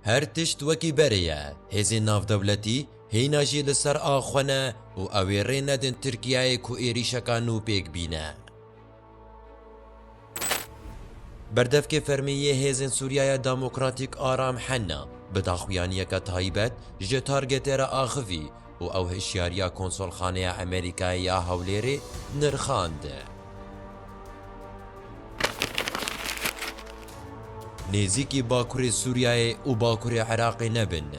هر تشت وکی بریه هزی ناف دولتی هینا جی لسر آخونه و اویره ندن ترکیه کو ایریشکا نو پیک بینه. بردف که فرمیه هزین سوریای دموکراتیک آرام حنا بداخویانیه که تایبت جه تارگتر آخوی و او هشیاریا کنسول خانه امریکایی یا هولیری نرخانده. نزیکی باکوری سوریای و باکوری عراقی نبن.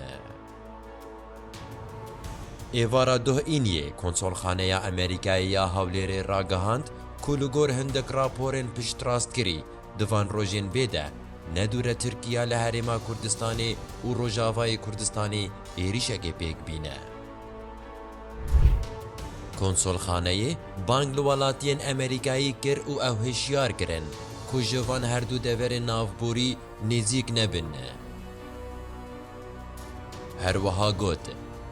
ایوارا ده اینیه کنسول خانه امریکایی یا هولیری راگهاند کلگور هندک راپورن پشت راست کری دوان روژین بیده ندوره ترکیه لحرما کردستانی و روژاوای کردستانی ایریشک پیک بینه. کنسول خانه بانگ لولاتین امریکایی کر و او هشیار کرن که جوان هر دو دور نافبوری نزیک نبنه. هر وها گوت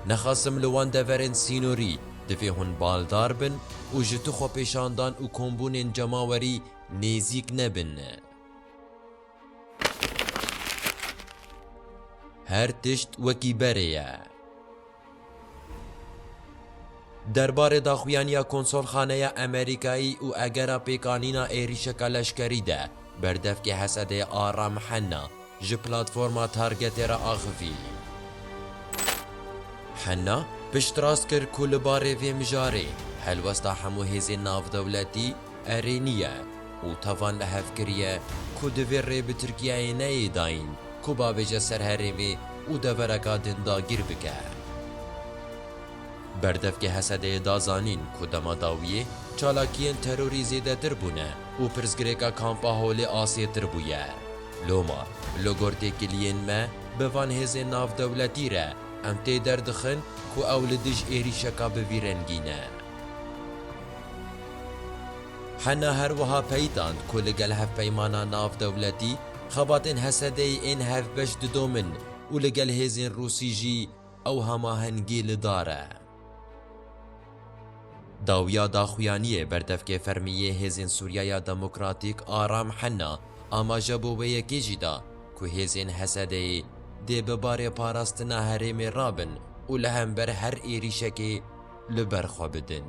نخاسم لوان دورن سینوری دفی هون بالدار بن و جتو خو پیشاندان و کمبون جماوری نزیک نبنه. هر تشت وکی بریه. درباره داخویانیا کنسول خانه امریکایی و اگر پیکانینا ایریشک لشکری ده بردف که حسده آرام حنا جه پلاتفورما تارگت را آخفی. حنا پشت راست کر کل باره وی مجاره حلوستا همو هزی ناف دولتی ارینیه و توان لحف کریه که دوی ری به ترکیه نایی داین که بابجه سر هریوی و دورکا دنداگیر بکه. بردف که حسده دازانین که دما داویه چالاکین تروری زیده تر بونه و پرزگریکا کامپا هولی آسیه تر بویه. لوما لگورتی کلین ما بوان هزی ناف دولتی را ام تی دردخن که اولدش ایریشکا بویرنگینه. حنا هر وها پیتاند که لگل هف پیمانا ناف دولتی خباتن حسده این هف بشت دومن و لگل هزین روسی جی او هماهنگی لداره. داویا داخویانیه بردف که فرمیه هزین سوریای دموکراتیک آرام حنا اما جبو به یکی جدا که هزین حسده دی بباره پاراستنا هریم رابن و لهم بر هر ایریشکی لبرخوا بدن.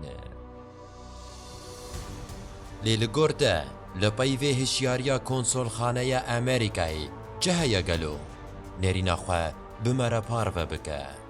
لیلگورده لپایوه هشیاریا کنسول خانه امریکایی چه هیا گلو نرینا خواه بمره پارو بکه.